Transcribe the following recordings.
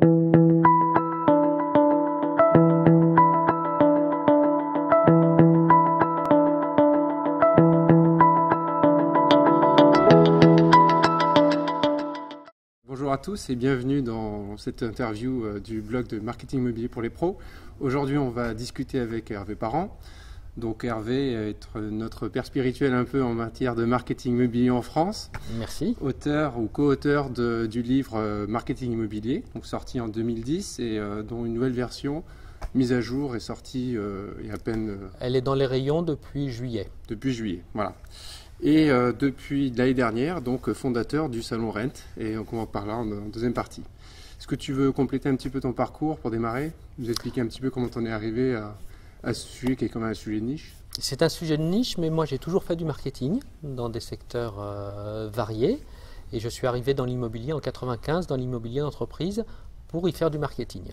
Bonjour à tous et bienvenue dans cette interview du blog de Marketing Immobilier pour les pros. Aujourd'hui, on va discuter avec Hervé Parent. Donc Hervé est notre père spirituel un peu en matière de marketing immobilier en France. Merci. Auteur ou co-auteur du livre Marketing Immobilier, donc sorti en 2010 et dont une nouvelle version mise à jour est sortie il y a à peine... Elle est dans les rayons depuis juillet. Depuis juillet, voilà. Et depuis l'année dernière, donc fondateur du Salon Rent, et donc on va en parler en deuxième partie. Est-ce que tu veux compléter un petit peu ton parcours pour démarrer? Nous expliquer un petit peu comment tu en es arrivé à ce sujet qui est quand même un sujet de niche? C'est un sujet de niche, mais moi j'ai toujours fait du marketing dans des secteurs variés. Et je suis arrivé dans l'immobilier en 95, dans l'immobilier d'entreprise, pour y faire du marketing.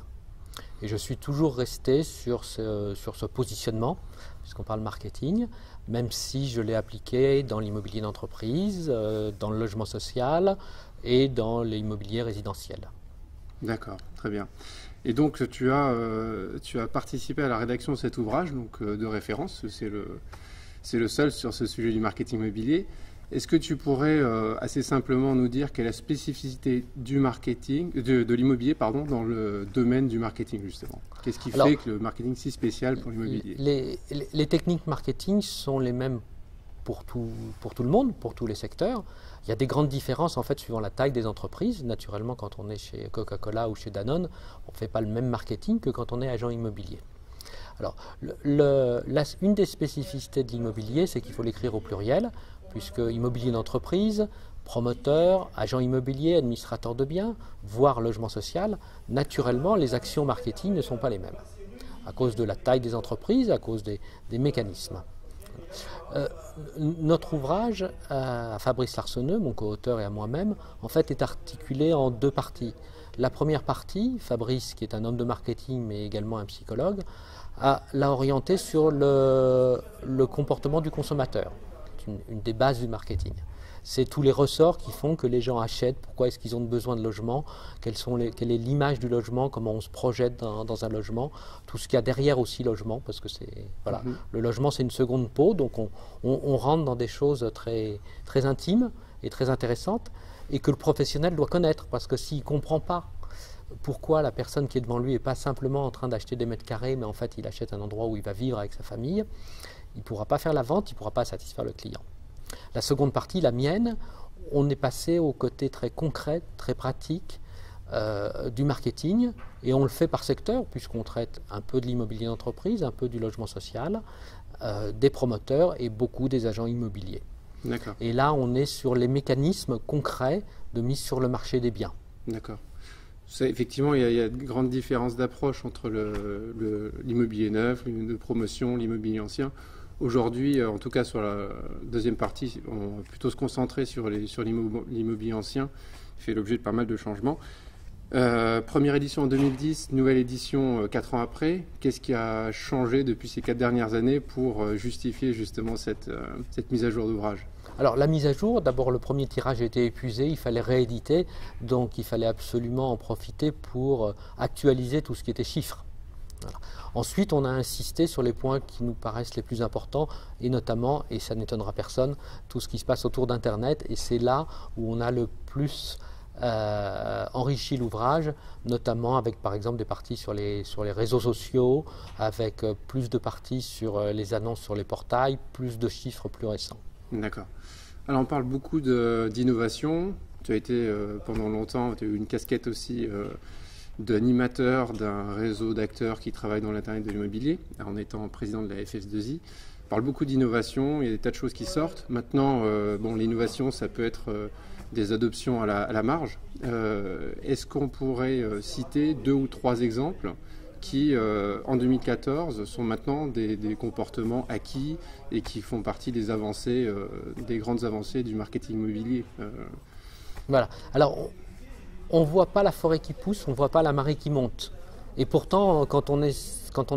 Et je suis toujours resté sur ce positionnement, puisqu'on parle marketing, même si je l'ai appliqué dans l'immobilier d'entreprise, dans le logement social et dans l'immobilier résidentiel. D'accord, très bien. Et donc tu as participé à la rédaction de cet ouvrage donc, de référence, c'est le seul sur ce sujet du marketing immobilier. Est-ce que tu pourrais assez simplement nous dire quelle est la spécificité du marketing, de l'immobilier pardon, dans le domaine du marketing justement? Qu'est-ce qui fait que le marketing est si spécial pour l'immobilier? Les techniques marketing sont les mêmes pour tout le monde, pour tous les secteurs. Il y a des grandes différences en fait suivant la taille des entreprises. Naturellement, quand on est chez Coca-Cola ou chez Danone, on ne fait pas le même marketing que quand on est agent immobilier. Alors, une des spécificités de l'immobilier, c'est qu'il faut l'écrire au pluriel, puisque immobilier d'entreprise, promoteur, agent immobilier, administrateur de biens, voire logement social, naturellement, les actions marketing ne sont pas les mêmes, à cause de la taille des entreprises, à cause des mécanismes. Notre ouvrage, à Fabrice Larceneux, mon co-auteur et à moi-même, en fait est articulé en deux parties. La première partie, Fabrice, qui est un homme de marketing mais également un psychologue, l'a orienté sur le comportement du consommateur. C'est une des bases du marketing. C'est tous les ressorts qui font que les gens achètent, pourquoi est-ce qu'ils ont besoin de logement, quelle est l'image du logement, comment on se projette dans un logement, tout ce qu'il y a derrière aussi logement, parce que voilà, le logement c'est une seconde peau, donc on rentre dans des choses très, très intimes et très intéressantes, et que le professionnel doit connaître, parce que s'il ne comprend pas pourquoi la personne qui est devant lui n'est pas simplement en train d'acheter des mètres carrés, mais en fait il achète un endroit où il va vivre avec sa famille, il ne pourra pas faire la vente, il ne pourra pas satisfaire le client. La seconde partie, la mienne, on est passé au côté très concret, très pratique du marketing, et on le fait par secteur, puisqu'on traite un peu de l'immobilier d'entreprise, un peu du logement social, des promoteurs et beaucoup des agents immobiliers. D'accord. Et là, on est sur les mécanismes concrets de mise sur le marché des biens. D'accord. Effectivement, il y a de grandes différences d'approche entre l'immobilier neuf, de promotion, l'immobilier ancien. Aujourd'hui, en tout cas sur la deuxième partie, on va plutôt se concentrer sur l'immobilier ancien, qui fait l'objet de pas mal de changements. Première édition en 2010, nouvelle édition 4 ans après. Qu'est-ce qui a changé depuis ces 4 dernières années pour justifier justement cette mise à jour d'ouvrage? Alors la mise à jour, d'abord le premier tirage a été épuisé, il fallait rééditer, donc il fallait absolument en profiter pour actualiser tout ce qui était chiffres. Voilà. Ensuite, on a insisté sur les points qui nous paraissent les plus importants, et notamment, et ça n'étonnera personne, tout ce qui se passe autour d'Internet, et c'est là où on a le plus enrichi l'ouvrage, notamment avec par exemple des parties sur les réseaux sociaux, avec plus de parties sur les annonces sur les portails, plus de chiffres plus récents. D'accord. Alors on parle beaucoup d'innovation. Tu as été pendant longtemps, tu as eu une casquette aussi d'animateur d'un réseau d'acteurs qui travaillent dans l'Internet de l'immobilier, en étant président de la FS2I. On parle beaucoup d'innovation, il y a des tas de choses qui sortent. Maintenant, bon, l'innovation, ça peut être des adoptions à la marge. Est-ce qu'on pourrait citer 2 ou 3 exemples qui, en 2014, sont maintenant des comportements acquis et qui font partie des avancées, des grandes avancées du marketing immobilier? Voilà. Alors, on ne voit pas la forêt qui pousse, on ne voit pas la marée qui monte. Et pourtant, quand on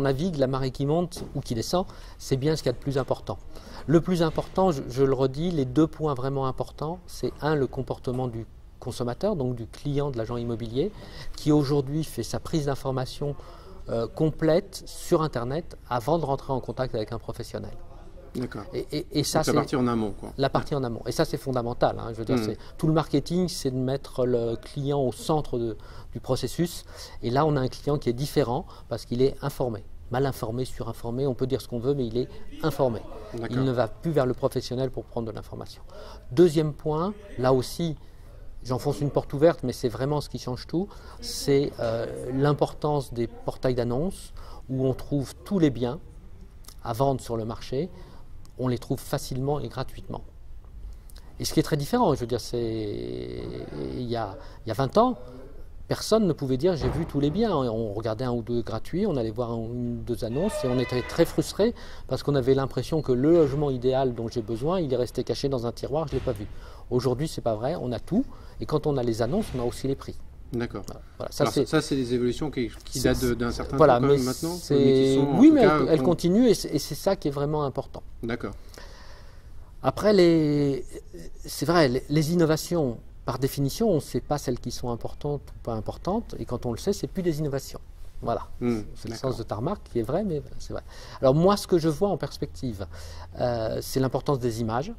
navigue, la marée qui monte ou qui descend, c'est bien ce qu'il y a de plus important. Le plus important, je le redis, les 2 points vraiment importants, c'est 1, le comportement du consommateur, donc du client de l'agent immobilier, qui aujourd'hui fait sa prise d'information complète sur Internet avant de rentrer en contact avec un professionnel. D'accord. Et ça, donc la partie en amont, quoi. La partie en amont. Et ça, c'est fondamental. Hein. Je veux dire, tout le marketing, c'est de mettre le client au centre du processus. Et là, on a un client qui est différent parce qu'il est informé. Mal informé, surinformé, on peut dire ce qu'on veut, mais il est informé. Il ne va plus vers le professionnel pour prendre de l'information. Deuxième point, là aussi, j'enfonce une porte ouverte, mais c'est vraiment ce qui change tout, c'est l'importance des portails d'annonces où on trouve tous les biens à vendre sur le marché, on les trouve facilement et gratuitement. Et ce qui est très différent, je veux dire, il y a 20 ans, personne ne pouvait dire j'ai vu tous les biens. On regardait un ou deux gratuits, on allait voir une ou deux annonces et on était très frustrés parce qu'on avait l'impression que le logement idéal dont j'ai besoin, il est resté caché dans un tiroir, je ne l'ai pas vu. Aujourd'hui, ce n'est pas vrai, on a tout et quand on a les annonces, on a aussi les prix. D'accord. Voilà, ça, c'est des évolutions qui datent d'un certain temps quand même maintenant. Oui, mais elles continuent et c'est ça qui est vraiment important. D'accord. Après, c'est vrai, les innovations, par définition, on ne sait pas celles qui sont importantes ou pas importantes, et quand on le sait, c'est plus des innovations. Voilà, c'est le sens de ta remarque qui est vrai, mais c'est vrai. Alors moi, ce que je vois en perspective, c'est l'importance des images,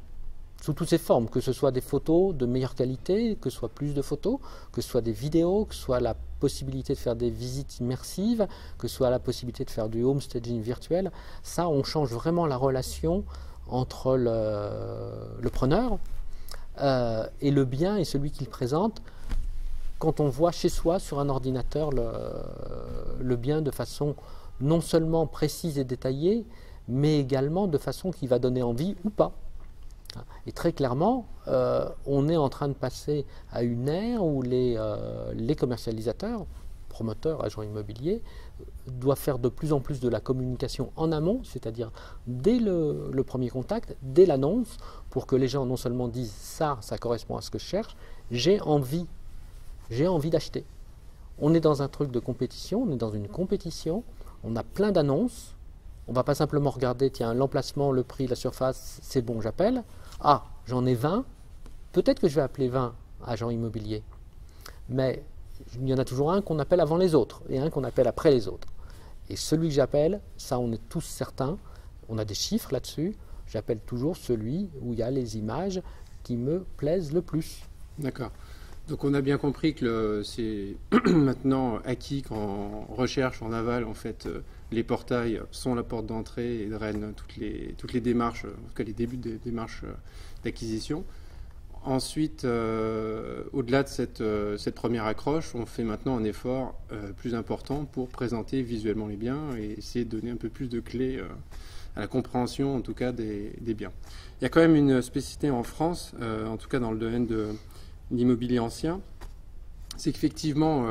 sous toutes ses formes, que ce soit des photos de meilleure qualité, que ce soit plus de photos, que ce soit des vidéos, que ce soit la possibilité de faire des visites immersives, que ce soit la possibilité de faire du home staging virtuel. Ça, on change vraiment la relation entre le preneur et le bien et celui qui le présente quand on voit chez soi sur un ordinateur le bien de façon non seulement précise et détaillée, mais également de façon qui va donner envie ou pas. Et très clairement, on est en train de passer à une ère où les commercialisateurs, promoteurs, agents immobiliers, doivent faire de plus en plus de la communication en amont, c'est-à-dire dès le premier contact, dès l'annonce, pour que les gens non seulement disent ça correspond à ce que je cherche, j'ai envie d'acheter. On est dans un truc de compétition, on est dans une compétition, on a plein d'annonces, on ne va pas simplement regarder, tiens, l'emplacement, le prix, la surface, c'est bon, j'appelle. Ah, j'en ai 20, peut-être que je vais appeler 20 agents immobiliers, mais il y en a toujours un qu'on appelle avant les autres et un qu'on appelle après les autres. Et celui que j'appelle, ça on est tous certains, on a des chiffres là-dessus, j'appelle toujours celui où il y a les images qui me plaisent le plus. D'accord. Donc on a bien compris que c'est maintenant acquis qu'en recherche, en aval, en fait, les portails sont la porte d'entrée et drainent toutes les démarches, en tout cas les débuts des démarches d'acquisition. Ensuite, au-delà de cette première accroche, on fait maintenant un effort plus important pour présenter visuellement les biens et essayer de donner un peu plus de clés à la compréhension, en tout cas, des biens. Il y a quand même une spécificité en France, en tout cas dans le domaine de l'immobilier ancien, c'est qu'effectivement,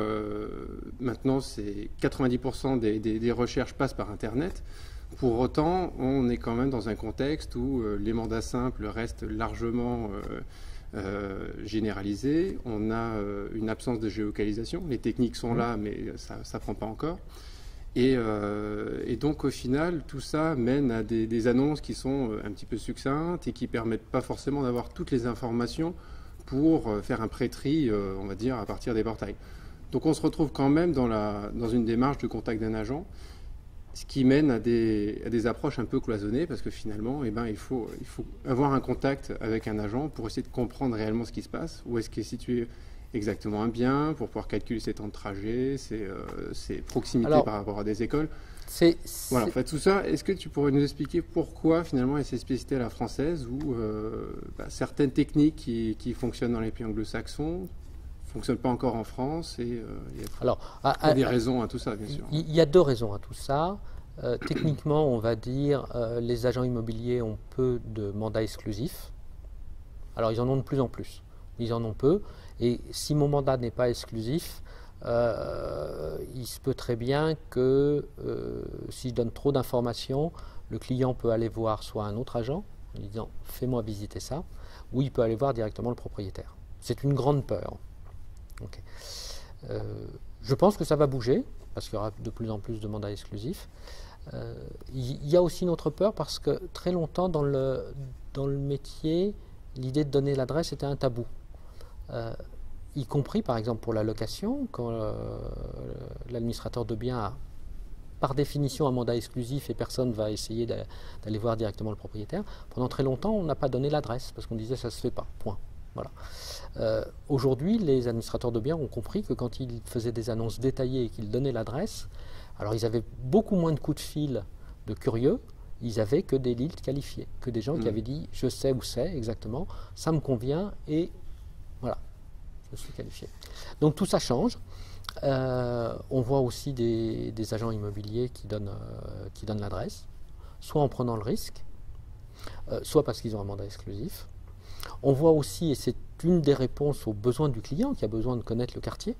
maintenant, 90% des recherches passent par Internet. Pour autant, on est quand même dans un contexte où les mandats simples restent largement généralisés. On a une absence de géolocalisation. Les techniques sont là, mais ça ne prend pas encore. Et donc, au final, tout ça mène à des annonces qui sont un petit peu succinctes et qui ne permettent pas forcément d'avoir toutes les informations pour faire un pré-tri, on va dire, à partir des portails. Donc on se retrouve quand même dans une démarche de contact d'un agent, ce qui mène à des approches un peu cloisonnées, parce que finalement, il faut avoir un contact avec un agent pour essayer de comprendre réellement ce qui se passe, où est-ce qu'est situé exactement un bien, pour pouvoir calculer ses temps de trajet, ses proximités par rapport à des écoles. Voilà, en fait, tout ça, est-ce que tu pourrais nous expliquer pourquoi finalement il y a ces spécificités à la française où certaines techniques qui fonctionnent dans les pays anglo-saxons ne fonctionnent pas encore en France et il y a des raisons à tout ça, bien sûr. Il y a deux raisons à tout ça. Techniquement, on va dire les agents immobiliers ont peu de mandats exclusifs. Alors, ils en ont de plus en plus. Ils en ont peu. Et si mon mandat n'est pas exclusif, il se peut très bien que si je donne trop d'informations, le client peut aller voir soit un autre agent en lui disant fais-moi visiter ça, ou il peut aller voir directement le propriétaire. C'est une grande peur. Okay. Je pense que ça va bouger parce qu'il y aura de plus en plus de mandats exclusifs. Il y a aussi une autre peur parce que très longtemps dans le métier, l'idée de donner l'adresse était un tabou. y compris par exemple pour la location, quand l'administrateur de biens a par définition un mandat exclusif et personne ne va essayer d'aller voir directement le propriétaire. Pendant très longtemps, on n'a pas donné l'adresse parce qu'on disait ça ne se fait pas, point. Voilà. Aujourd'hui, les administrateurs de biens ont compris que quand ils faisaient des annonces détaillées et qu'ils donnaient l'adresse, alors ils avaient beaucoup moins de coups de fil de curieux, ils avaient que des leads qualifiés, que des gens qui avaient dit je sais où c'est exactement, ça me convient et voilà, je suis qualifié. Donc tout ça change. On voit aussi des agents immobiliers qui donnent l'adresse, soit en prenant le risque, soit parce qu'ils ont un mandat exclusif. On voit aussi, et c'est une des réponses aux besoins du client qui a besoin de connaître le quartier,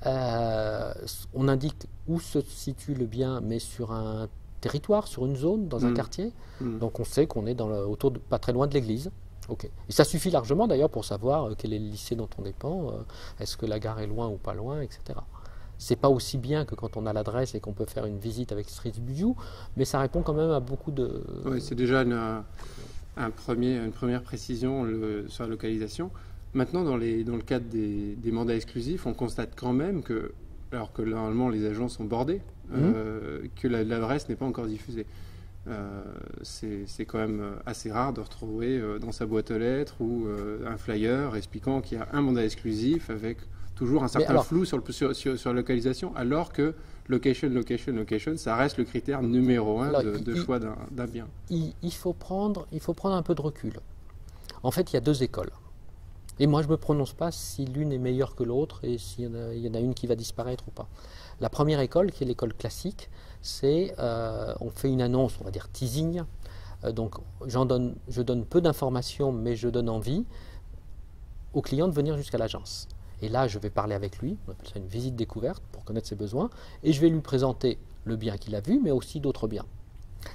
on indique où se situe le bien, mais sur un territoire, sur une zone, dans un quartier. Donc on sait qu'on est autour pas très loin de l'église. Okay. Et ça suffit largement d'ailleurs pour savoir quel est le lycée dont on dépend, est-ce que la gare est loin ou pas loin, etc. C'est pas aussi bien que quand on a l'adresse et qu'on peut faire une visite avec Street View, mais ça répond quand même à beaucoup de... Oui, c'est déjà une première précision sur la localisation. Maintenant, dans le cadre des mandats exclusifs, on constate quand même que, alors que normalement les agents sont bordés, que l'adresse n'est pas encore diffusée. C'est quand même assez rare de retrouver dans sa boîte aux lettres ou un flyer expliquant qu'il y a un mandat exclusif avec toujours un certain flou sur la localisation, alors que location, ça reste le critère numéro 1 de choix d'un bien. Il faut prendre un peu de recul. En fait, il y a deux écoles. Et moi, je ne me prononce pas si l'une est meilleure que l'autre et s'il y en a une qui va disparaître ou pas. La première école, qui est l'école classique, c'est on fait une annonce, on va dire teasing. Donc, je donne peu d'informations, mais je donne envie au client de venir jusqu'à l'agence. Et là, je vais parler avec lui, on appelle ça une visite découverte pour connaître ses besoins, et je vais lui présenter le bien qu'il a vu, mais aussi d'autres biens.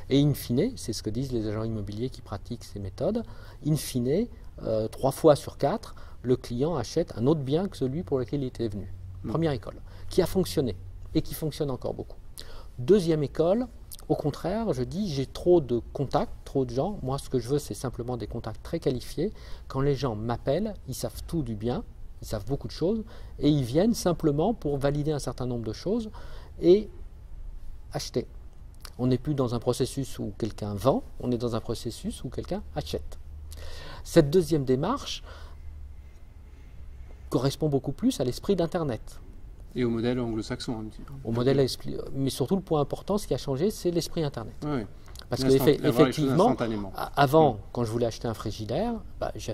Et in fine, c'est ce que disent les agents immobiliers qui pratiquent ces méthodes, in fine, 3 fois sur 4, le client achète un autre bien que celui pour lequel il était venu. Première école, qui a fonctionné et qui fonctionne encore beaucoup. Deuxième école, au contraire, je dis j'ai trop de contacts, trop de gens. Moi, ce que je veux, c'est simplement des contacts très qualifiés. Quand les gens m'appellent, ils savent tout du bien, ils savent beaucoup de choses, et ils viennent simplement pour valider un certain nombre de choses et acheter. On n'est plus dans un processus où quelqu'un vend, on est dans un processus où quelqu'un achète. Cette deuxième démarche correspond beaucoup plus à l'esprit d'Internet. Et au modèle anglo-saxon. Au modèle, mais surtout le point important, ce qui a changé, c'est l'esprit Internet. Oui. Parce qu'effectivement, avant, quand je voulais acheter un frigidaire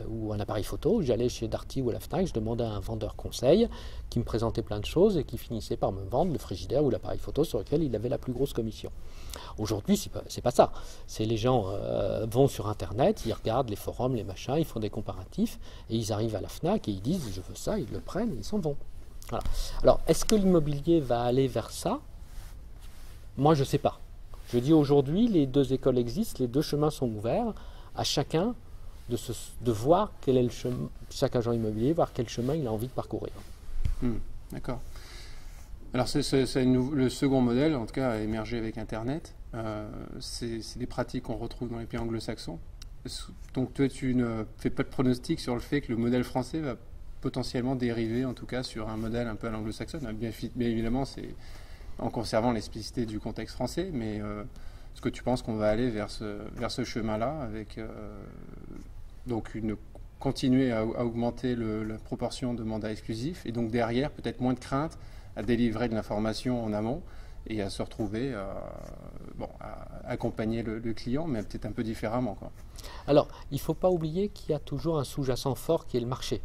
ou un appareil photo, j'allais chez Darty ou à la Fnac, je demandais à un vendeur conseil qui me présentait plein de choses et qui finissait par me vendre le frigidaire ou l'appareil photo sur lequel il avait la plus grosse commission. Aujourd'hui, c'est pas ça. C'est les gens vont sur Internet, ils regardent les forums, les machins, ils font des comparatifs et ils arrivent à la Fnac et ils disent je veux ça, ils le prennent et ils s'en vont. Voilà. Alors, est-ce que l'immobilier va aller vers ça? Moi, je ne sais pas. Je dis aujourd'hui, les deux écoles existent, les deux chemins sont ouverts, à chacun de voir quel est le chemin, chaque agent immobilier, voir quel chemin il a envie de parcourir. D'accord. Alors, le second modèle, en tout cas, a émergé avec Internet. C'est des pratiques qu'on retrouve dans les pays anglo-saxons. Donc, toi, tu ne fais pas de pronostic sur le fait que le modèle français va potentiellement dériver, en tout cas, sur un modèle un peu à l'anglo-saxonne. Bien évidemment, c'est en conservant l'explicité du contexte français, mais est-ce que tu penses qu'on va aller vers ce chemin-là, avec donc continuer à augmenter la proportion de mandats exclusifs, et donc derrière, peut-être moins de crainte à délivrer de l'information en amont, et à se retrouver à accompagner le client, mais peut-être un peu différemment, quoi. Alors, il ne faut pas oublier qu'il y a toujours un sous-jacent fort qui est le marché.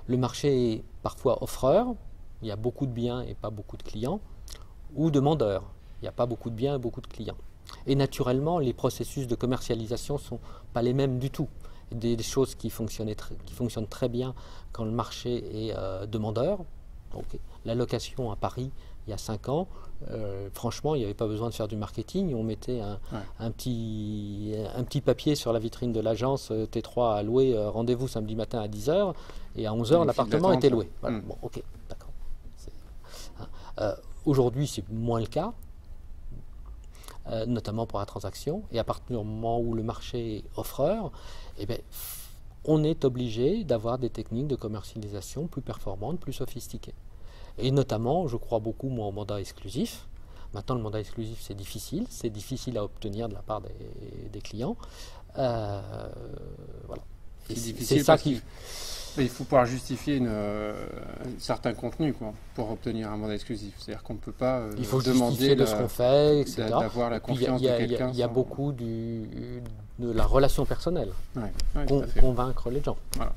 Le marché est parfois offreur, il y a beaucoup de biens et pas beaucoup de clients, ou demandeur, il n'y a pas beaucoup de biens et beaucoup de clients. Et naturellement, les processus de commercialisation ne sont pas les mêmes du tout. Des choses qui fonctionnent très bien quand le marché est demandeur. Donc, la location à Paris, il y a 5 ans, franchement, il n'y avait pas besoin de faire du marketing. On mettait un petit papier sur la vitrine de l'agence T3 à louer, rendez-vous samedi matin à 10h, et à 11h, l'appartement était loué. Voilà. Bon, ok, d'accord. Aujourd'hui, c'est moins le cas, notamment pour la transaction. Et à partir du moment où le marché est offreur, on est obligé d'avoir des techniques de commercialisation plus performantes, plus sophistiquées. Et notamment, je crois beaucoup moi, au mandat exclusif. Maintenant, le mandat exclusif, c'est difficile à obtenir de la part des clients. Voilà. C'est difficile parce qu'il faut pouvoir justifier un certain contenu pour obtenir un mandat exclusif. C'est-à-dire qu'on ne peut pas il faut demander justifier de ce qu'on fait, etc. D'avoir la confiance de quelqu'un. Il y a beaucoup de la relation personnelle. Convaincre les gens. Voilà.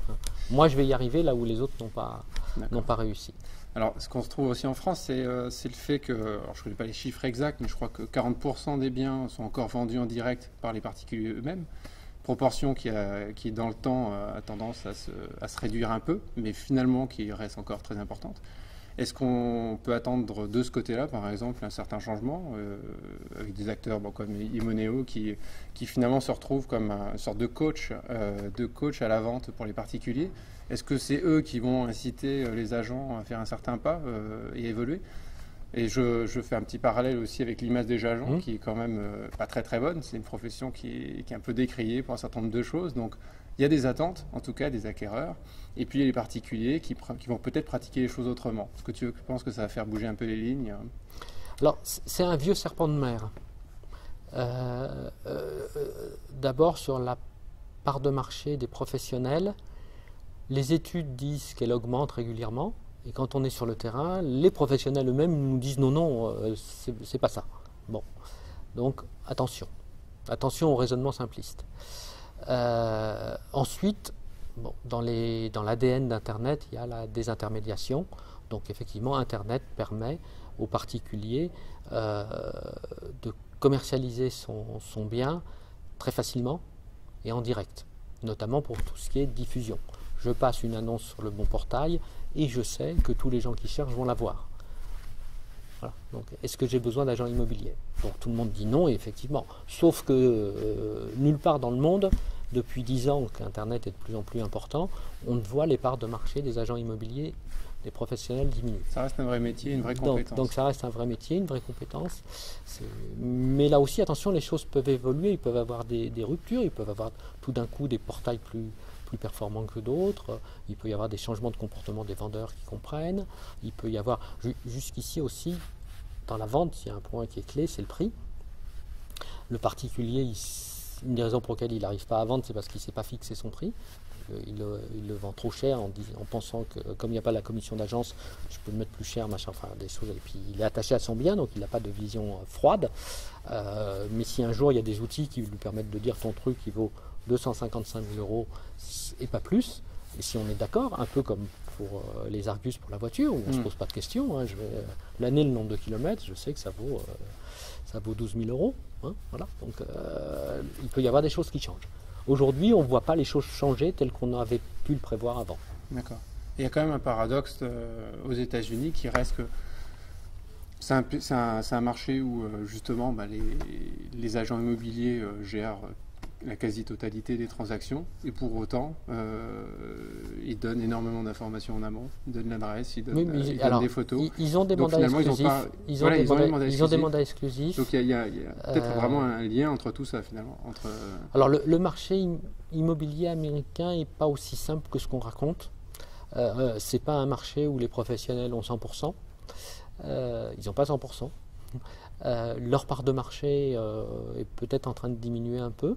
Moi, je vais y arriver là où les autres n'ont pas réussi. Alors, ce qu'on se trouve aussi en France, c'est le fait que, alors je ne connais pas les chiffres exacts, mais je crois que 40% des biens sont encore vendus en direct par les particuliers eux-mêmes. Proportion qui, dans le temps, a tendance à se réduire un peu, mais finalement qui reste encore très importante. Est-ce qu'on peut attendre de ce côté-là, par exemple, un certain changement avec des acteurs comme Imoneo qui finalement se retrouvent comme une sorte de coach à la vente pour les particuliers? Est-ce que c'est eux qui vont inciter les agents à faire un certain pas et évoluer? Et je fais un petit parallèle aussi avec l'image des agents qui est quand même pas très très bonne. C'est une profession qui est un peu décriée pour un certain nombre de choses. Donc il y a des attentes, en tout cas des acquéreurs. Et puis il y a les particuliers qui vont peut-être pratiquer les choses autrement. Est-ce que tu penses que ça va faire bouger un peu les lignes? Alors c'est un vieux serpent de mer. D'abord sur la part de marché des professionnels, les études disent qu'elle augmente régulièrement. Et quand on est sur le terrain, les professionnels eux-mêmes nous disent non, c'est pas ça. Bon, donc attention au raisonnement simpliste. Ensuite, dans l'ADN d'Internet, il y a la désintermédiation. Donc effectivement, Internet permet aux particuliers de commercialiser son bien très facilement et en direct, notamment pour tout ce qui est diffusion. Je passe une annonce sur le bon portail et je sais que tous les gens qui cherchent vont la voir. Voilà. Donc, est-ce que j'ai besoin d'agents immobiliers? Donc tout le monde dit non, et effectivement. Sauf que nulle part dans le monde, depuis 10 ans qu'Internet est de plus en plus important, on voit les parts de marché des agents immobiliers, des professionnels diminuer. Ça reste un vrai métier, une vraie compétence. Donc ça reste un vrai métier, une vraie compétence. Mais là aussi, attention, les choses peuvent évoluer, ils peuvent avoir des ruptures, ils peuvent avoir tout d'un coup des portails plus performants que d'autres, il peut y avoir des changements de comportement des vendeurs qui comprennent, il peut y avoir, jusqu'ici aussi, dans la vente, il y a un point qui est clé, c'est le prix. Le particulier, une des raisons pour lesquelles il n'arrive pas à vendre, c'est parce qu'il ne sait pas fixer son prix. Il le vend trop cher en pensant que comme il n'y a pas la commission d'agence, je peux le mettre plus cher, machin, enfin des choses. Et puis il est attaché à son bien, donc il n'a pas de vision froide. Mais si un jour il y a des outils qui lui permettent de dire ton truc il vaut 255 000 € et pas plus, et si on est d'accord, un peu comme pour les Argus pour la voiture, où on ne se pose pas de questions, hein, l'année, le nombre de kilomètres, je sais que ça vaut 12 000 €. Hein, voilà. Donc il peut y avoir des choses qui changent. Aujourd'hui, on ne voit pas les choses changer telles qu'on avait pu le prévoir avant. D'accord. Il y a quand même un paradoxe aux États-Unis qui reste que c'est un marché où justement les agents immobiliers gèrent la quasi-totalité des transactions et pour autant ils donnent énormément d'informations en amont, ils donnent l'adresse, ils donnent des photos. Ils ont des mandats exclusifs. Ils ont des mandats exclusifs. Donc il y a peut-être vraiment un lien entre tout ça finalement. Alors le marché immobilier américain n'est pas aussi simple que ce qu'on raconte. C'est pas un marché où les professionnels ont 100%. Ils n'ont pas 100%. Leur part de marché est peut-être en train de diminuer un peu.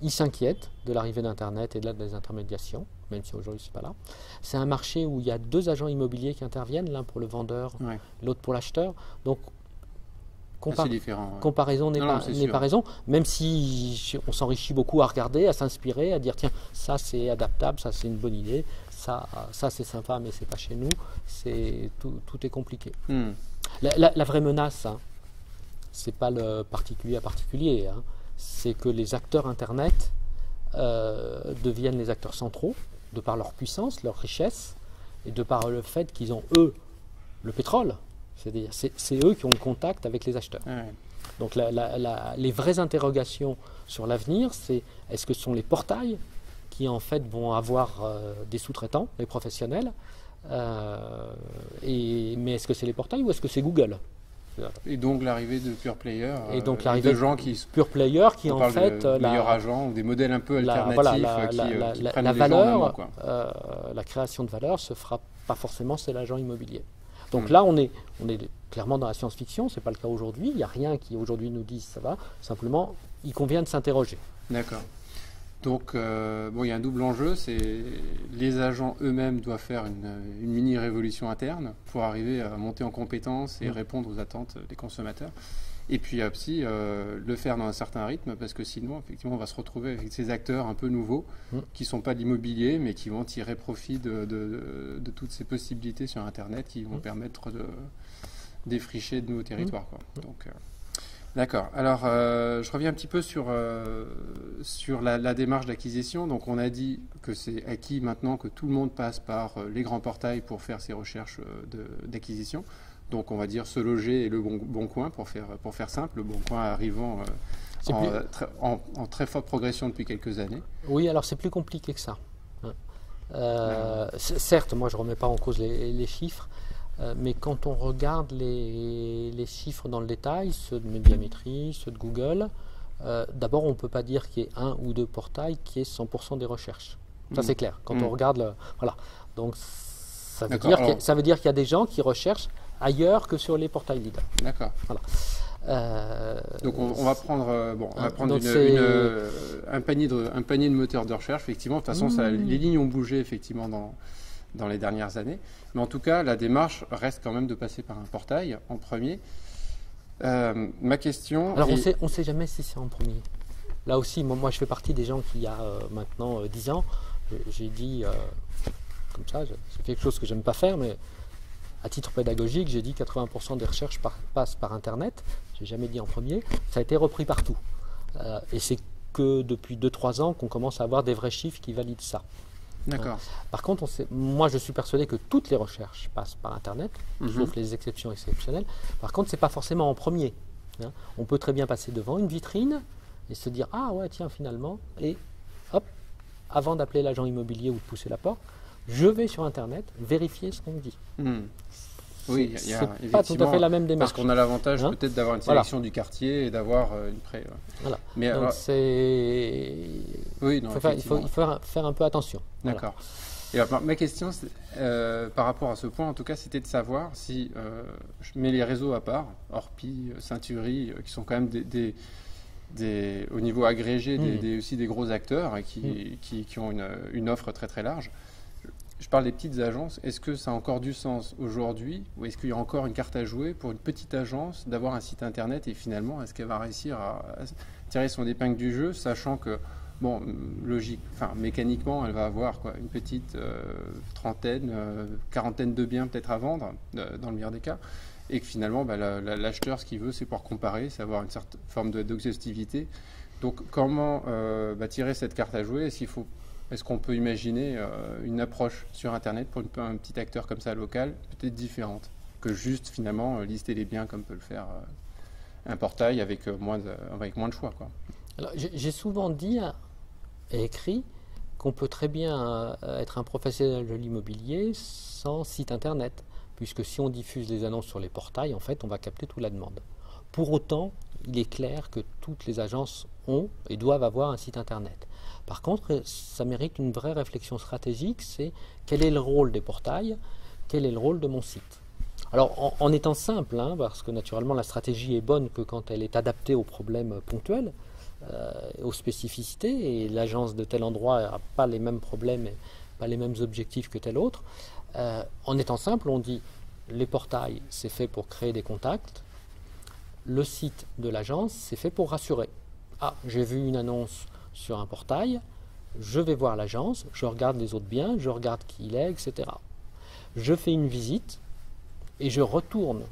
Ils s'inquiètent de l'arrivée d'Internet et de la désintermédiation, même si aujourd'hui c'est pas là. C'est un marché où il y a deux agents immobiliers qui interviennent, l'un pour le vendeur, l'autre pour l'acheteur. Donc comparaison n'est pas raison, même si on s'enrichit beaucoup à regarder, à s'inspirer, à dire tiens, ça c'est adaptable, ça c'est une bonne idée, ça c'est sympa, mais c'est pas chez nous, tout est compliqué. La vraie menace, hein, c'est pas le particulier à particulier, hein, c'est que les acteurs Internet deviennent les acteurs centraux, de par leur puissance, leur richesse, et de par le fait qu'ils ont, eux, le pétrole. C'est-à-dire, c'est eux qui ont le contact avec les acheteurs. Donc les vraies interrogations sur l'avenir, c'est est-ce que ce sont les portails qui en fait vont avoir des sous-traitants, les professionnels, mais est-ce que c'est les portails ou est-ce que c'est Google? Et donc l'arrivée de pure player, et donc l'arrivée de gens qui pure player qui on en parle fait de meilleurs agents ou des modèles un peu alternatifs qui prennent la les gens en amont, valeur, quoi. la création de valeur se fera pas forcément c'est l'agent immobilier. Donc Mm. là on est clairement dans la science-fiction, c'est pas le cas aujourd'hui. Il n'y a rien qui aujourd'hui nous dise ça va. Simplement, il convient de s'interroger. D'accord. Donc, bon, il y a un double enjeu, c'est les agents eux-mêmes doivent faire une mini-révolution interne pour arriver à monter en compétences et répondre aux attentes des consommateurs. Et puis aussi le faire dans un certain rythme, parce que sinon, effectivement, on va se retrouver avec ces acteurs un peu nouveaux qui ne sont pas de l'immobilier, mais qui vont tirer profit de toutes ces possibilités sur Internet qui vont permettre de défricher de nouveaux territoires, quoi. Donc, d'accord. Alors, je reviens un petit peu sur la démarche d'acquisition. Donc, on a dit que c'est acquis maintenant que tout le monde passe par les grands portails pour faire ses recherches d'acquisition. Donc, on va dire Se Loger et Le Bon Coin pour faire simple. Le Bon Coin arrivant en très forte progression depuis quelques années. Oui, alors c'est plus compliqué que ça. Certes, moi je ne remets pas en cause les chiffres. Mais quand on regarde les chiffres dans le détail, ceux de Médiamétrie, ceux de Google, d'abord on ne peut pas dire qu'il y ait un ou deux portails qui est 100% des recherches. Ça c'est clair. Quand on regarde, voilà. Donc ça veut dire qu'il y a des gens qui recherchent ailleurs que sur les portails leaders. D'accord. Voilà. Donc on va prendre, un panier de moteurs de recherche. Effectivement, de toute façon, les lignes ont bougé effectivement dans les dernières années. Mais en tout cas, la démarche reste quand même de passer par un portail en premier. Ma question... Alors, on ne sait jamais si c'est en premier. Là aussi, moi, je fais partie des gens qui, il y a maintenant 10 ans, j'ai dit, comme ça, c'est quelque chose que j'aime pas faire, mais à titre pédagogique, j'ai dit 80% des recherches passent par Internet. Je n'ai jamais dit en premier. Ça a été repris partout. Et c'est que depuis 2-3 ans qu'on commence à avoir des vrais chiffres qui valident ça. D'accord. Par contre, moi je suis persuadé que toutes les recherches passent par Internet, sauf les exceptions exceptionnelles. Par contre, ce n'est pas forcément en premier. On peut très bien passer devant une vitrine et se dire « Ah ouais, tiens, finalement », et hop, avant d'appeler l'agent immobilier ou de pousser la porte, je vais sur Internet vérifier ce qu'on me dit. Oui, c'est pas tout à fait la même démarche. Parce qu'on a l'avantage peut-être d'avoir une sélection du quartier et d'avoir une pré. Voilà. Mais donc alors... il faut faire un peu attention. D'accord. Voilà. Et alors, ma question, par rapport à ce point, en tout cas, c'était de savoir si je mets les réseaux à part, Orpi, Ceintury, qui sont quand même au niveau agrégé aussi des gros acteurs et qui ont une offre très très large. Je parle des petites agences. Est-ce que ça a encore du sens aujourd'hui ou est-ce qu'il y a encore une carte à jouer pour une petite agence d'avoir un site internet et finalement, est-ce qu'elle va réussir à tirer son épingle du jeu, sachant que, bon, mécaniquement, elle va avoir une petite trentaine, quarantaine de biens peut-être à vendre, dans le meilleur des cas, et que finalement, l'acheteur, ce qu'il veut, c'est pouvoir comparer, c'est avoir une certaine forme d'exhaustivité. Donc, comment tirer cette carte à jouer ? Est-ce qu'on peut imaginer une approche sur Internet pour un petit acteur comme ça local, peut-être différente que juste finalement lister les biens comme peut le faire un portail avec moins de choix, quoi. Alors, j'ai souvent dit et écrit qu'on peut très bien être un professionnel de l'immobilier sans site Internet, puisque si on diffuse les annonces sur les portails, en fait, on va capter toute la demande. Pour autant, il est clair que toutes les agences ont et doivent avoir un site Internet. Par contre, ça mérite une vraie réflexion stratégique, c'est quel est le rôle des portails, quel est le rôle de mon site. Alors, en étant simple, parce que naturellement la stratégie est bonne que quand elle est adaptée aux problèmes ponctuels, aux spécificités, et l'agence de tel endroit n'a pas les mêmes problèmes et pas les mêmes objectifs que tel autre. En étant simple, on dit les portails, c'est fait pour créer des contacts, le site de l'agence, c'est fait pour rassurer. Ah, j'ai vu une annonce sur un portail, je vais voir l'agence, je regarde les autres biens, je regarde qui il est, etc. Je fais une visite et je retourne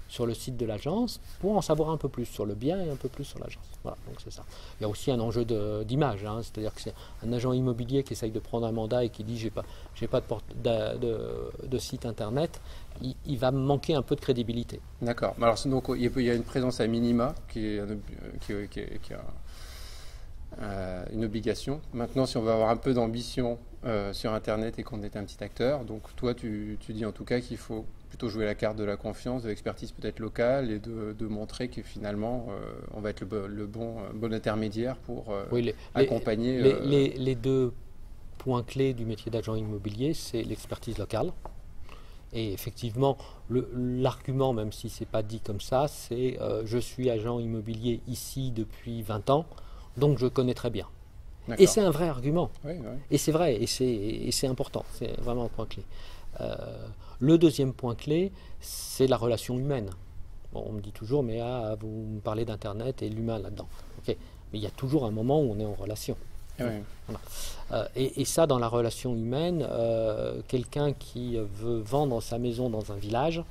sur le site de l'agence pour en savoir un peu plus sur le bien et un peu plus sur l'agence. Voilà, donc c'est ça. Il y a aussi un enjeu d'image, c'est-à-dire que c'est un agent immobilier qui essaye de prendre un mandat et qui dit j'ai pas de site internet, il va manquer un peu de crédibilité. D'accord. Alors donc il y a une présence à minima qui est une obligation. Maintenant, si on veut avoir un peu d'ambition sur Internet et qu'on est un petit acteur, donc toi, tu dis en tout cas qu'il faut plutôt jouer la carte de la confiance, de l'expertise peut-être locale et de montrer que finalement, on va être le bon intermédiaire pour Oui, accompagner. Les deux points clés du métier d'agent immobilier, c'est l'expertise locale. Et effectivement, l'argument, même si ce n'est pas dit comme ça, c'est je suis agent immobilier ici depuis 20 ans, donc je connais très bien. Et c'est un vrai argument. Oui, oui. Et c'est vrai, et c'est important, c'est vraiment un point clé. Le deuxième point clé, c'est la relation humaine. Bon, on me dit toujours, mais vous me parlez d'Internet et l'humain là-dedans. Okay. Mais il y a toujours un moment où on est en relation. Oui. Voilà. Et ça, dans la relation humaine, quelqu'un qui veut vendre sa maison dans un village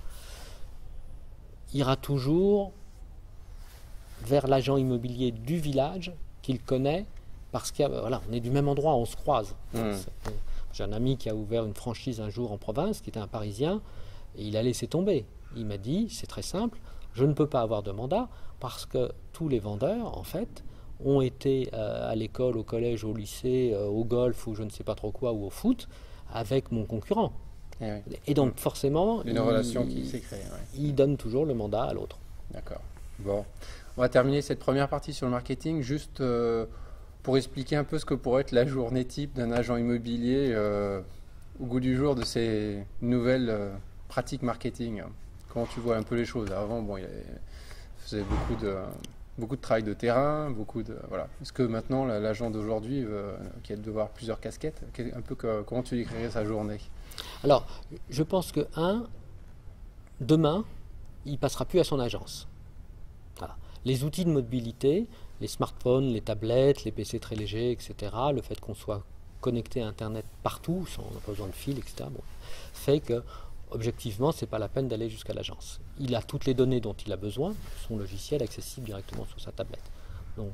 ira toujours vers l'agent immobilier du village qu'il connaît parce qu'on voilà, est du même endroit, on se croise. J'ai un ami qui a ouvert une franchise un jour en province, qui était un Parisien, et il a laissé tomber. Il m'a dit, c'est très simple, je ne peux pas avoir de mandat parce que tous les vendeurs, en fait, ont été à l'école, au collège, au lycée, au golf ou je ne sais pas trop quoi, ou au foot, avec mon concurrent. Et donc forcément, une relation qui s'est créée. Ouais. Il donne toujours le mandat à l'autre. D'accord. Bon, on va terminer cette première partie sur le marketing, juste pour expliquer un peu ce que pourrait être la journée type d'un agent immobilier au goût du jour de ces nouvelles pratiques marketing. Comment tu vois un peu les choses? Avant, bon, il faisait beaucoup de travail de terrain, voilà. Est-ce que maintenant, l'agent d'aujourd'hui, qui a de voir plusieurs casquettes, un peu comment tu décrirais sa journée? Alors, je pense que demain, il passera plus à son agence. Voilà. Les outils de mobilité, les smartphones, les tablettes, les PC très légers, etc., le fait qu'on soit connecté à Internet partout, sans pas besoin de fil, etc., fait que objectivement, ce n'est pas la peine d'aller jusqu'à l'agence. Il a toutes les données dont il a besoin, son logiciel accessible directement sur sa tablette. Donc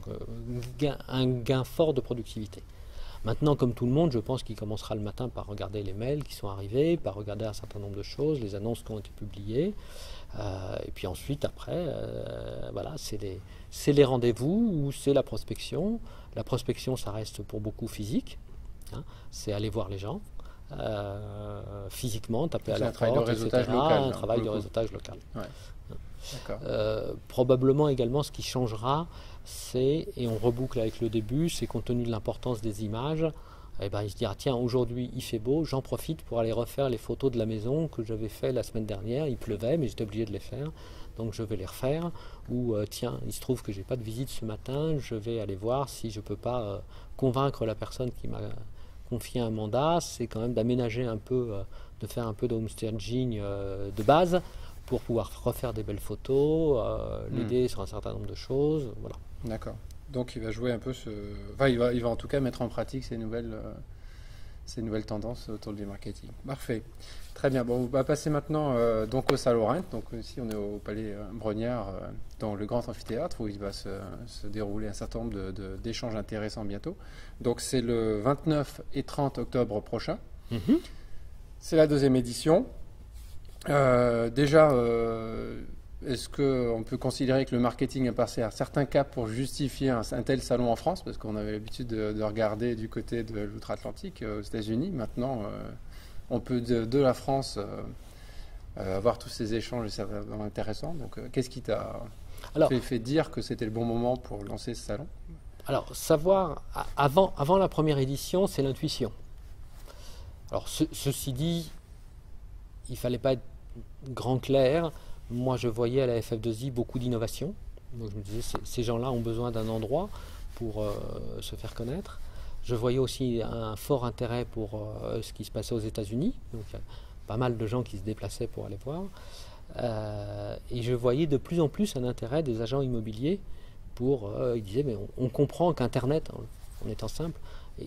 un gain fort de productivité. Maintenant, comme tout le monde, je pense qu'il commencera le matin par regarder les mails qui sont arrivés, par regarder un certain nombre de choses, les annonces qui ont été publiées. Et puis ensuite, après, voilà, c'est les rendez-vous ou c'est la prospection. La prospection, ça reste pour beaucoup physique. Hein, c'est aller voir les gens. Physiquement, taper à la porte, etc. Un travail de réseautage local. Ouais. Probablement également ce qui changera, c'est, et on reboucle avec le début, c'est compte tenu de l'importance des images, il se dira tiens, aujourd'hui il fait beau, j'en profite pour aller refaire les photos de la maison que j'avais fait la semaine dernière, il pleuvait mais j'étais obligé de les faire, donc je vais les refaire, ou tiens, il se trouve que j'ai pas de visite ce matin, je vais aller voir si je peux pas convaincre la personne qui m'a confier un mandat, c'est quand même d'aménager un peu, de faire un peu de home staging de base pour pouvoir refaire des belles photos, l'aider sur un certain nombre de choses. Voilà. D'accord. Donc il va jouer un peu enfin, il va en tout cas mettre en pratique ces nouvelles tendances autour du marketing. Parfait. Très bien. Bon, on va passer maintenant donc au Saint-Laurent. Donc ici on est au Palais Brongniart, dans le grand amphithéâtre où il va se dérouler un certain nombre d'échanges intéressants bientôt. Donc c'est le 29 et 30 octobre prochain. C'est la deuxième édition. Déjà, est-ce qu'on peut considérer que le marketing a passé à certains caps pour justifier un tel salon en France? Parce qu'on avait l'habitude de regarder du côté de l'outre-Atlantique, aux États-Unis. Maintenant, on peut de la France avoir tous ces échanges et c'est vraiment intéressant. Donc, qu'est-ce qui t'a fait dire que c'était le bon moment pour lancer ce salon? Alors, savoir, avant la première édition, c'est l'intuition. Alors, ceci dit, il ne fallait pas être grand clair. Moi, je voyais à la FF2I beaucoup d'innovation. Je me disais, ces gens-là ont besoin d'un endroit pour se faire connaître. Je voyais aussi un fort intérêt pour ce qui se passait aux États-Unis. Donc, il y a pas mal de gens qui se déplaçaient pour aller voir. Et je voyais de plus en plus un intérêt des agents immobiliers pour... ils disaient, mais on comprend qu'Internet, en étant simple,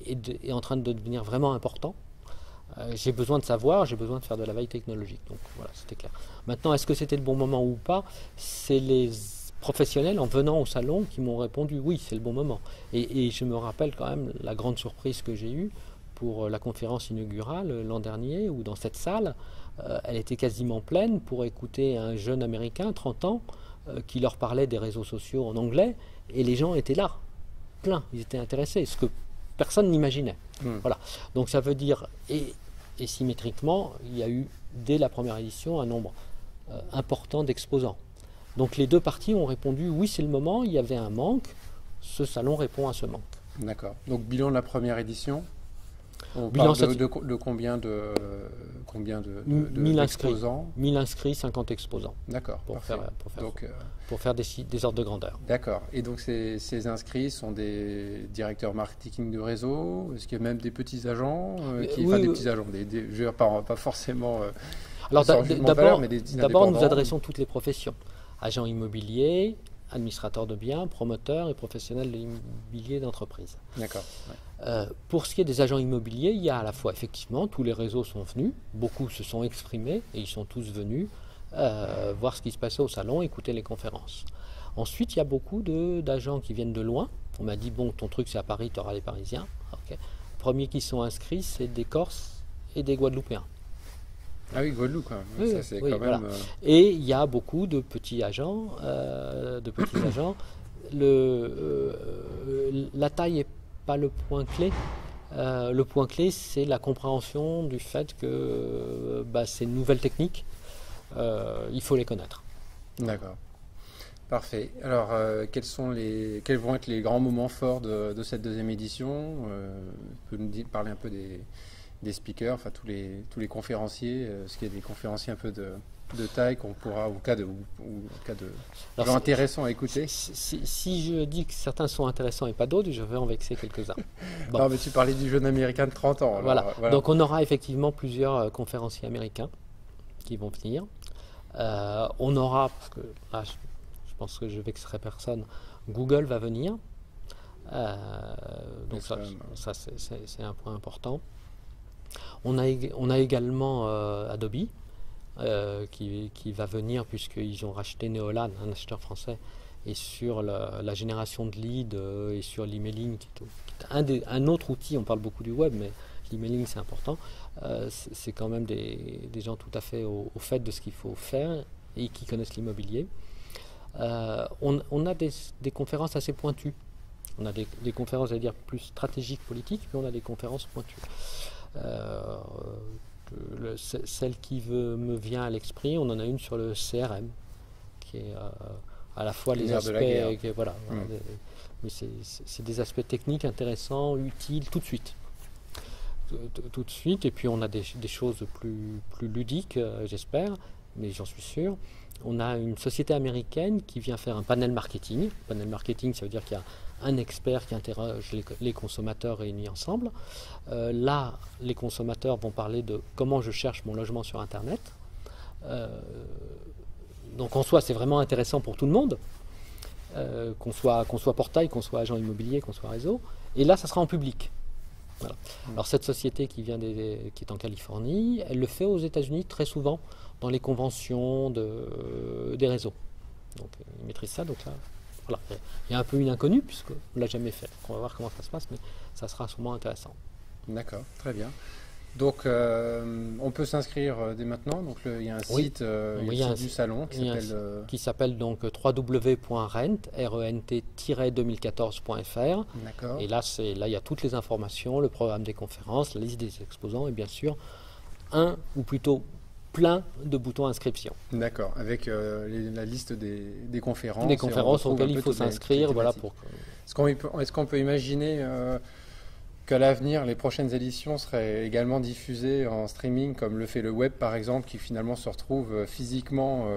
est en train de devenir vraiment important. J'ai besoin de savoir, j'ai besoin de faire de la veille technologique. Donc voilà, c'était clair. Maintenant, est-ce que c'était le bon moment ou pas? C'est les professionnels, en venant au salon, qui m'ont répondu oui, c'est le bon moment. Et je me rappelle quand même la grande surprise que j'ai eue pour la conférence inaugurale l'an dernier, où dans cette salle, elle était quasiment pleine pour écouter un jeune Américain, 30 ans, qui leur parlait des réseaux sociaux en anglais, et les gens étaient là. plein, ils étaient intéressés, ce que personne n'imaginait. Voilà. Donc ça veut dire, et symétriquement, il y a eu dès la première édition un nombre important d'exposants. Donc les deux parties ont répondu oui, c'est le moment, il y avait un manque, ce salon répond à ce manque. D'accord. Donc bilan de la première édition. On Bilan parle de combien de 1000 d'exposants? 1000 inscrits, 50 exposants. D'accord. Pour Donc, faire des ordres de grandeur. d'accord. Et donc ces inscrits sont des directeurs marketing de réseau? Est-ce qu'il y a même des petits agents des petits agents, je veux dire, pas forcément. Alors d'abord, nous nous adressons toutes les professions. Agents immobiliers, administrateurs de biens, promoteurs et professionnels de l'immobilier d'entreprise. D'accord. Ouais. Pour ce qui est des agents immobiliers, il y a à la fois effectivement, tous les réseaux sont venus, beaucoup se sont exprimés et ils sont tous venus voir ce qui se passait au salon, écouter les conférences. Ensuite, il y a beaucoup d'agents qui viennent de loin. On m'a dit, bon, ton truc c'est à Paris, tu auras les Parisiens. Okay. Les premiers qui sont inscrits, c'est des Corses et des Guadeloupéens. Ah oui, Guadeloupe, quand même. Oui, ça, c'est quand voilà. même. Et il y a beaucoup de petits agents. La taille n'est pas le point clé. Le point clé, c'est la compréhension du fait que ces nouvelles techniques, il faut les connaître. D'accord. Parfait. Alors, quels vont être les grands moments forts de cette deuxième édition? Tu peux nous parler un peu des speakers, enfin tous les conférenciers, est-ce qu'il y a des conférenciers un peu de taille qu'on pourra, ou cas de gens intéressants à écouter? Si je dis que certains sont intéressants et pas d'autres, je vais en vexer quelques-uns. Bon. Non, mais tu parlais du jeune américain de 30 ans. Alors, voilà. Donc on aura effectivement plusieurs conférenciers américains qui vont venir. On aura, parce que là, je pense que je vexerai personne, Google va venir. Donc ça c'est un point important. On a également Adobe qui va venir puisqu'ils ont racheté Neolan, un acheteur français, et sur la génération de leads et sur l'emailing, qui est un autre outil. On parle beaucoup du web, mais l'emailing c'est important. C'est quand même des gens tout à fait au fait de ce qu'il faut faire et qui connaissent l'immobilier. On a des conférences assez pointues. On a des conférences, à dire, plus stratégiques, politiques, mais on a des conférences pointues. Celle qui me vient à l'esprit, on en a une sur le CRM, qui est à la fois les aspects, mais c'est des aspects techniques intéressants, utiles tout de suite. Tout de suite, et puis on a des choses plus ludiques, j'espère, mais j'en suis sûr. On a une société américaine qui vient faire un panel marketing. Panel marketing, ça veut dire qu'il y a un expert qui interroge les consommateurs réunis ensemble. Là, les consommateurs vont parler de comment je cherche mon logement sur Internet. Donc en soi, c'est vraiment intéressant pour tout le monde, qu'on soit portail, qu'on soit agent immobilier, qu'on soit réseau. Et là, ça sera en public. Voilà. Alors cette société qui est en Californie, elle le fait aux États-Unis très souvent dans les conventions des réseaux. Donc ils maîtrisent ça. Donc là, voilà. Il y a un peu une inconnue puisqu'on ne l'a jamais fait. On va voir comment ça se passe, mais ça sera sûrement intéressant. D'accord, très bien. Donc on peut s'inscrire dès maintenant. Donc il y a un site, du salon qui s'appelle donc www.rent-2014.fr. D'accord. Et là il y a toutes les informations, le programme des conférences, la liste des exposants et bien sûr un ou plutôt plein de boutons inscription. D'accord, avec la liste des conférences. Des conférences auxquelles il faut s'inscrire. Voilà, Est-ce qu'on peut imaginer qu'à l'avenir, les prochaines éditions seraient également diffusées en streaming, comme le fait le web par exemple, qui finalement se retrouve physiquement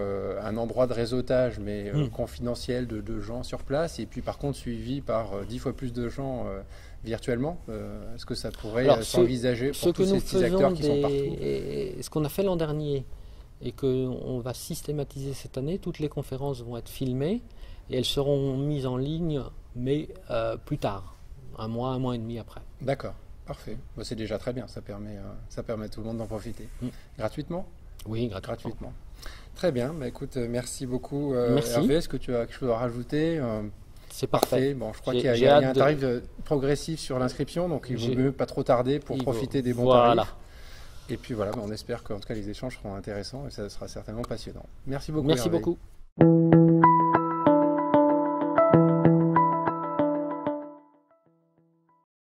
à un endroit de réseautage, mais confidentiel de gens sur place, et puis par contre suivi par 10 fois plus de gens virtuellement? Est-ce que ça pourrait s'envisager pour tous ces petits acteurs qui sont partout? Et ce qu'on a fait l'an dernier, et qu'on va systématiser cette année, toutes les conférences vont être filmées, et elles seront mises en ligne, mais plus tard. Un mois et demi après. D'accord, parfait. Bon, c'est déjà très bien, ça permet à tout le monde d'en profiter. Gratuitement? Oui, gratuitement. Très bien, écoute, merci beaucoup merci. Hervé. Est-ce que tu as quelque chose à rajouter? C'est parfait. Bon, je crois qu'il y a un tarif progressif sur l'inscription, donc il vaut mieux pas trop tarder pour profiter des bons tarifs. Et puis voilà, on espère qu'en tout cas les échanges seront intéressants et ça sera certainement passionnant. Merci beaucoup. Merci Hervé. beaucoup.